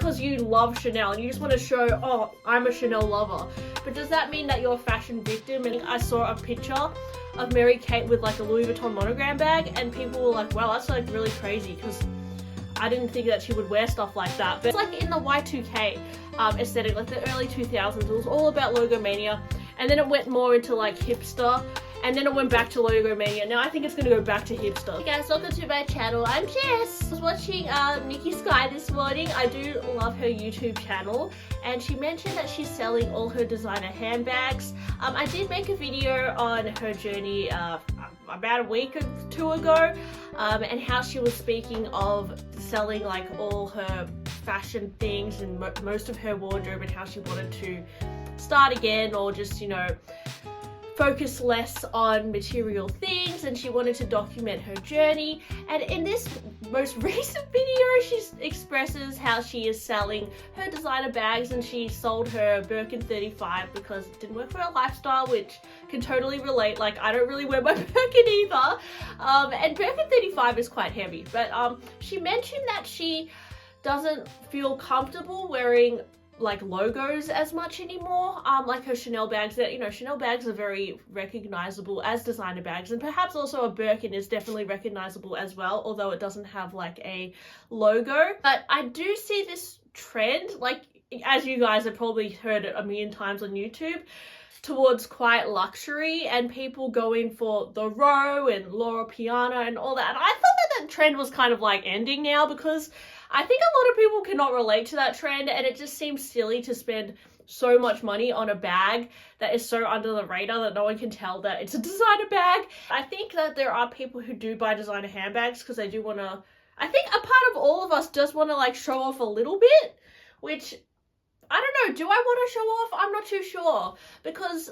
because you love Chanel and you just want to show, oh, I'm a Chanel lover. But does that mean that you're a fashion victim? And I saw a picture of Mary Kate with like a Louis Vuitton monogram bag, and people were like, wow, that's like really crazy, because I didn't think that she would wear stuff like that. But it's like in the Y2K aesthetic, like the early 2000s, it was all about logomania, and then it went more into like hipster, and then it went back to logomania. Now I think it's gonna go back to hipster. Hey guys, welcome to my channel. I'm Jess. I was watching Nikki Sky this morning. I do love her YouTube channel, and she mentioned that she's selling all her designer handbags. I did make a video on her journey about a week or two ago, and how she was speaking of selling like all her fashion things and most of her wardrobe, and how she wanted to start again, or just, you know, focus less on material things, and she wanted to document her journey. And in this most recent video, she expresses how she is selling her designer bags, and she sold her Birkin 35 because it didn't work for her lifestyle, which can totally relate. Like, I don't really wear my Birkin either, and Birkin 35 is quite heavy. But she mentioned that she doesn't feel comfortable wearing like logos as much anymore, like her Chanel bags. That, you know, Chanel bags are very recognizable as designer bags, and perhaps also a Birkin is definitely recognizable as well, although it doesn't have like a logo. But I do see this trend, like, as you guys have probably heard it a million times on YouTube, towards quite luxury, and people going for the Row and Loro Piana and all that. And I thought that that trend was kind of like ending now, because I think a lot of people cannot relate to that trend, and it just seems silly to spend so much money on a bag that is so under the radar that no one can tell that it's a designer bag. I think that there are people who do buy designer handbags because they do want to, I think a part of all of us does want to like show off a little bit, which I don't know, do I want to show off? I'm not too sure, because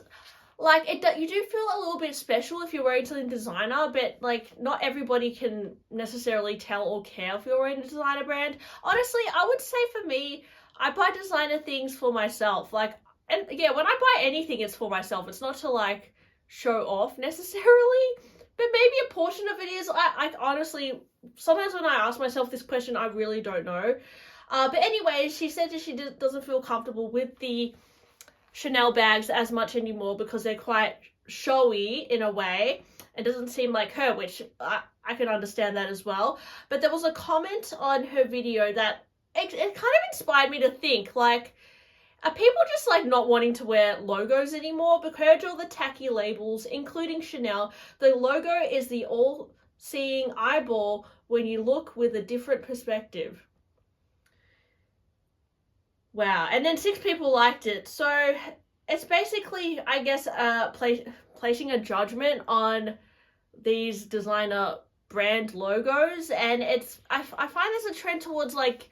like you do feel a little bit special if you're wearing something designer, but like not everybody can necessarily tell or care if you're wearing a designer brand. Honestly, I would say for me, I buy designer things for myself. Like, and yeah, when I buy anything, it's for myself. It's not to like show off necessarily, but maybe a portion of it is. I honestly, sometimes when I ask myself this question, I really don't know. But anyway, she said that she doesn't feel comfortable with the Chanel bags as much anymore because they're quite showy in a way. It doesn't seem like her, which I can understand that as well. But there was a comment on her video that it kind of inspired me to think, like, are people just like not wanting to wear logos anymore? Because all the tacky labels, including Chanel, the logo is the all-seeing eyeball when you look with a different perspective. Wow. And then 6 people liked it. So it's basically, I guess, placing a judgment on these designer brand logos. And I find there's a trend towards like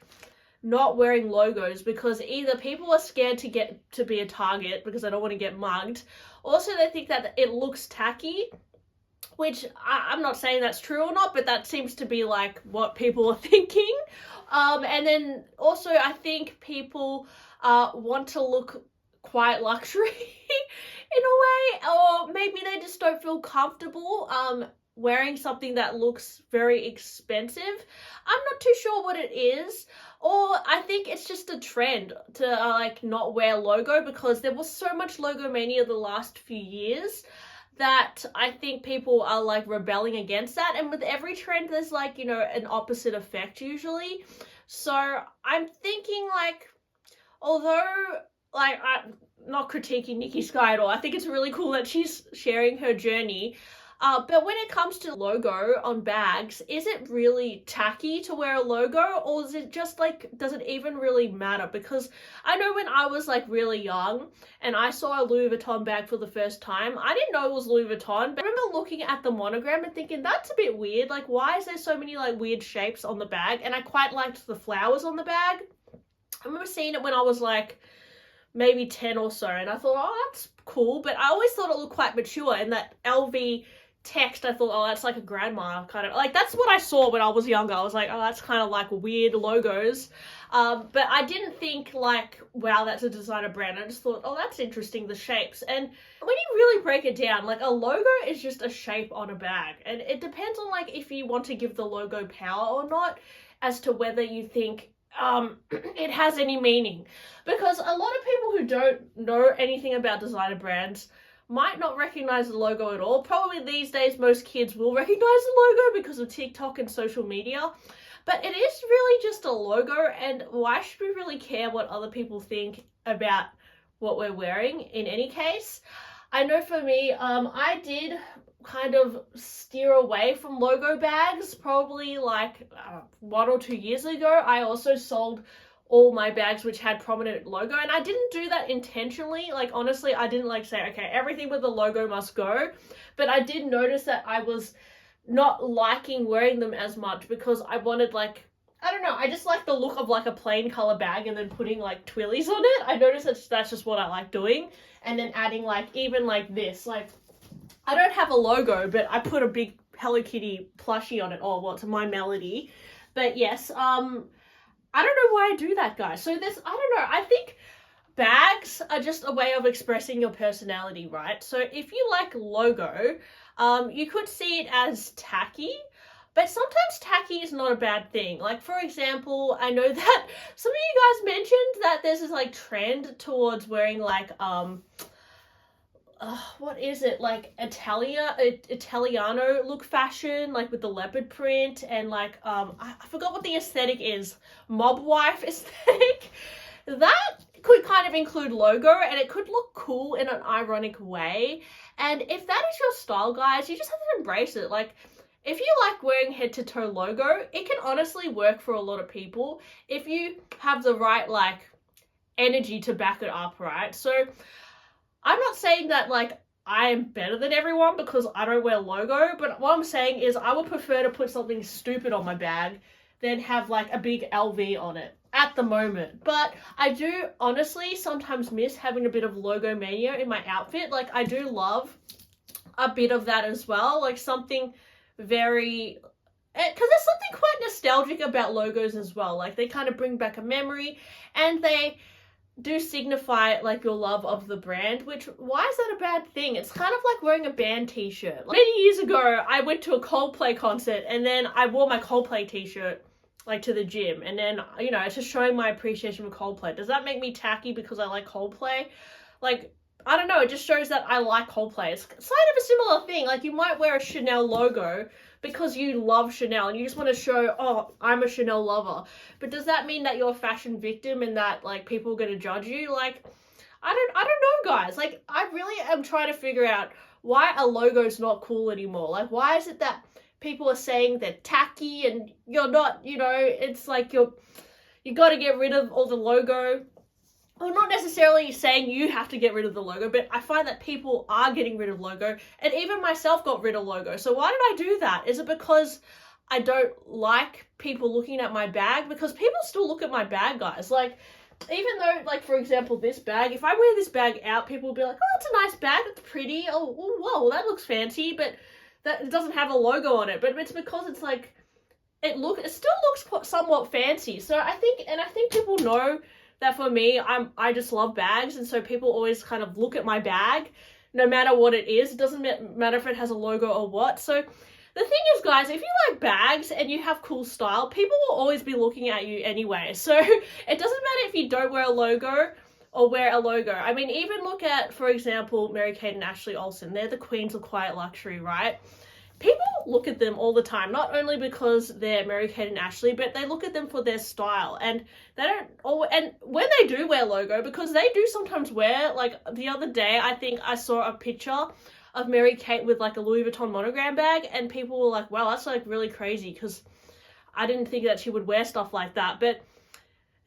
not wearing logos, because either people are scared to get to be a target because they don't want to get mugged. Also, they think that it looks tacky, which I'm not saying that's true or not, but that seems to be like what people are thinking. And then also I think people want to look quite luxury in a way, or maybe they just don't feel comfortable wearing something that looks very expensive. I'm not too sure what it is, or I think it's just a trend to like not wear logo, because there was so much logomania the last few years that I think people are like rebelling against that. And with every trend, there's like, you know, an opposite effect usually. So I'm thinking like, although like I'm not critiquing Nikki Sky at all, I think it's really cool that she's sharing her journey. But when it comes to logo on bags, is it really tacky to wear a logo, or is it just like, does it even really matter? Because I know when I was like really young and I saw a Louis Vuitton bag for the first time, I didn't know it was Louis Vuitton, but I remember looking at the monogram and thinking, that's a bit weird. Like, why is there so many like weird shapes on the bag? And I quite liked the flowers on the bag. I remember seeing it when I was like maybe 10 or so, and I thought, oh, that's cool. But I always thought it looked quite mature, and that LV text, I thought, oh, that's like a grandma kind of, like, that's what I saw when I was younger. I was like, oh, that's kind of like weird logos. But I didn't think like, wow, that's a designer brand. I just thought, oh, that's interesting, the shapes. And when you really break it down, like a logo is just a shape on a bag, and it depends on like if you want to give the logo power or not, as to whether you think it has any meaning, because a lot of people who don't know anything about designer brands might not recognize the logo at all. Probably these days most kids will recognize the logo because of TikTok and social media, but it is really just a logo, and why should we really care what other people think about what we're wearing in any case? I know for me, I did kind of steer away from logo bags probably like 1 or 2 years ago. I also sold all my bags which had prominent logo, and I didn't do that intentionally. Like, honestly, I didn't like say, okay, everything with the logo must go, but I did notice that I was not liking wearing them as much because I wanted, like, I don't know, I just like the look of like a plain color bag and then putting like twillies on it. I noticed that's just what I like doing, and then adding like even like this, like I don't have a logo, but I put a big Hello Kitty plushie on it. Oh, well, it's My Melody. But yes, I don't know why I do that, guys. So this, I don't know, I think bags are just a way of expressing your personality, right? So if you like logo, you could see it as tacky, but sometimes tacky is not a bad thing. Like, for example, I know that some of you guys mentioned that there's this like trend towards wearing like what is it, like Italiano look fashion, like with the leopard print and like I forgot what the aesthetic is, mob wife aesthetic. That could kind of include logo, and it could look cool in an ironic way. And if that is your style, guys, you just have to embrace it. Like, if you like wearing head to toe logo, it can honestly work for a lot of people if you have the right like energy to back it up, right? So I'm not saying that like I am better than everyone because I don't wear logo, but what I'm saying is I would prefer to put something stupid on my bag than have like a big LV on it at the moment. But I do honestly sometimes miss having a bit of logo mania in my outfit. Like, I do love a bit of that as well, like something very, because there's something quite nostalgic about logos as well. Like, they kind of bring back a memory, and they do signify like your love of the brand, which, why is that a bad thing? It's kind of like wearing a band t-shirt. Like, many years ago I went to a Coldplay concert, and then I wore my Coldplay t-shirt like to the gym, and then, you know, it's just showing my appreciation for Coldplay. Does that make me tacky because I like Coldplay? Like, I don't know, it just shows that I like Coldplay. It's kind of a similar thing. Like, you might wear a Chanel logo because you love Chanel and you just want to show, oh, I'm a Chanel lover. But does that mean that you're a fashion victim and that like people are going to judge you? Like, I don't know, guys. Like, I really am trying to figure out why a logo's not cool anymore. Like, why is it that people are saying they're tacky and you're not, you know, it's like you got to get rid of all the logo. Well, not necessarily saying you have to get rid of the logo, but I find that people are getting rid of logo, and even myself got rid of logo. So why did I do that? Is it because I don't like people looking at my bag? Because people still look at my bag, guys. Like, even though, like, for example, this bag, if I wear this bag out, people will be like, oh, it's a nice bag, it's pretty, oh, whoa, that looks fancy, but that it doesn't have a logo on it. But it's because it's like, it still looks somewhat fancy. So I think people know that for me, I just love bags, and so people always kind of look at my bag, no matter what it is. It doesn't matter if it has a logo or what. So the thing is, guys, if you like bags and you have cool style, people will always be looking at you anyway. So it doesn't matter if you don't wear a logo or wear a logo. I mean, even look at, for example, Mary-Kate and Ashley Olsen. They're the queens of quiet luxury, right? People look at them all the time, not only because they're Mary-Kate and Ashley, but they look at them for their style. And they don't always, and when they do wear logo, because they do sometimes wear, like the other day, I think I saw a picture of Mary-Kate with like a Louis Vuitton monogram bag, and people were like, wow, that's like really crazy, because I didn't think that she would wear stuff like that. But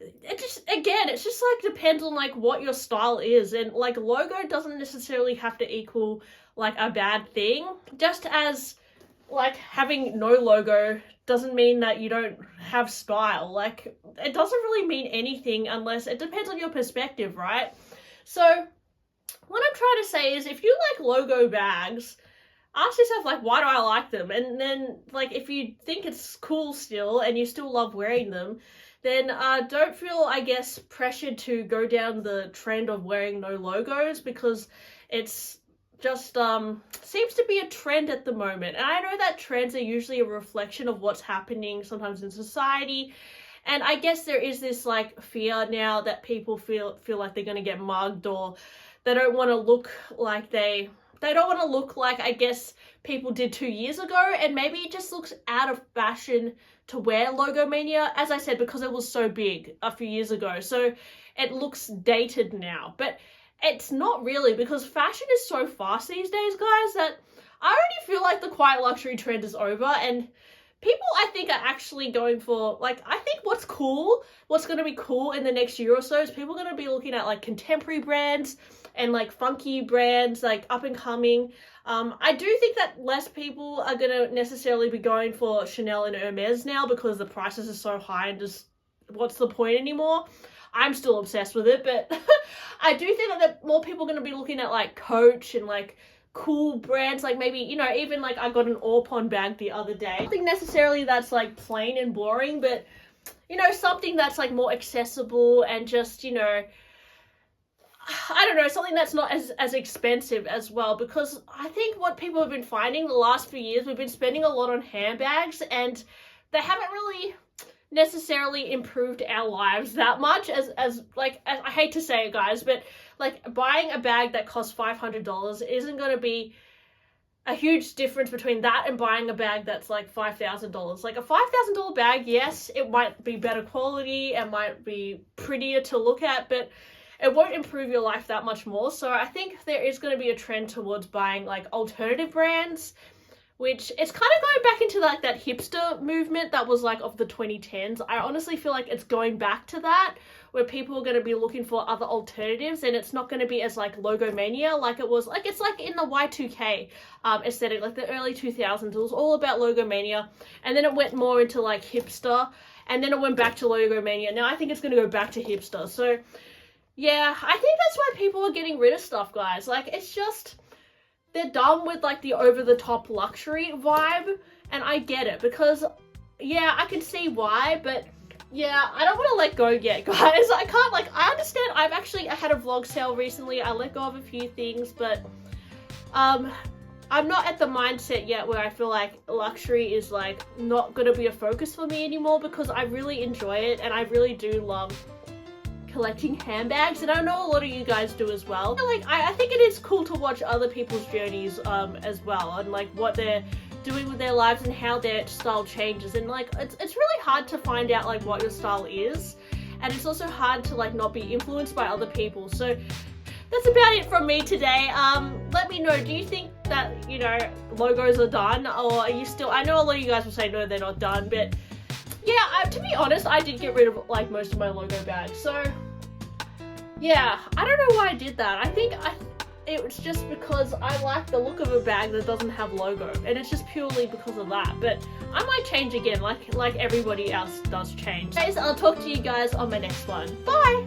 it just, again, it's just like depends on like what your style is, and like logo doesn't necessarily have to equal like a bad thing. Just as like having no logo doesn't mean that you don't have style. Like, it doesn't really mean anything unless it depends on your perspective, right? So what I'm trying to say is, if you like logo bags, ask yourself, like, why do I like them? And then, like, if you think it's cool still and you still love wearing them, then don't feel, I guess, pressured to go down the trend of wearing no logos, because it's just seems to be a trend at the moment. And I know that trends are usually a reflection of what's happening sometimes in society, And I guess there is this like fear now that people feel like they're gonna get mugged, or they don't want to look like they don't want to look like, I guess, people did 2 years ago, and maybe it just looks out of fashion to wear Logomania, as I said, because it was so big a few years ago. So it looks dated now, but it's not really, because fashion is so fast these days, guys, that I already feel like the quiet luxury trend is over, and people, I think, are actually going for, like, I think what's going to be cool in the next year or so is people are going to be looking at, like, contemporary brands and, like, funky brands, like, up and coming. I do think that less people are going to necessarily be going for Chanel and Hermes now, because the prices are so high, and just, what's the point anymore? I'm still obsessed with it, but I do think that more people are going to be looking at, like, Coach and, like, cool brands, like maybe, you know, even like I got an Orpon bag the other day. Nothing necessarily that's like plain and boring, but, you know, something that's like more accessible and just, you know, I don't know, something that's not as expensive as well, because I think what people have been finding the last few years, we've been spending a lot on handbags, and they haven't really necessarily improved our lives that much as I hate to say it, guys, but like buying a bag that costs $500 isn't going to be a huge difference between that and buying a bag that's like $5,000. Like a $5,000 bag, yes, it might be better quality, it might be prettier to look at, but it won't improve your life that much more. So I think there is going to be a trend towards buying like alternative brands, which it's kind of going back into like that hipster movement that was like of the 2010s. I honestly feel like it's going back to that, where people are going to be looking for other alternatives, and it's not going to be as like Logomania like it was. Like, it's like in the Y2K aesthetic, like the early 2000s, it was all about Logomania, and then it went more into like hipster, and then it went back to Logomania. Now I think it's going to go back to hipster. So yeah, I think that's why people are getting rid of stuff, guys. Like, it's just, they're done with like the over-the-top luxury vibe, and I get it, because yeah, I can see why, but yeah, I don't want to let go yet, guys. I can't, like, I understand I had a vlog sale recently, I let go of a few things, but I'm not at the mindset yet where I feel like luxury is like not gonna be a focus for me anymore, because I really enjoy it, and I really do love collecting handbags, and I know a lot of you guys do as well. Like, I think it is cool to watch other people's journeys as well, and like what they're doing with their lives and how their style changes, and like it's really hard to find out like what your style is, and it's also hard to like not be influenced by other people. So that's about it from me today. Let me know, do you think that, you know, logos are done, or are you still, I know a lot of you guys will say no, they're not done, but yeah, to be honest, I did get rid of like most of my logo bags. So yeah, I don't know why I did that. I think it was just because I like the look of a bag that doesn't have logo, and it's just purely because of that. But I might change again, like everybody else does change. Guys, I'll talk to you guys on my next one. Bye!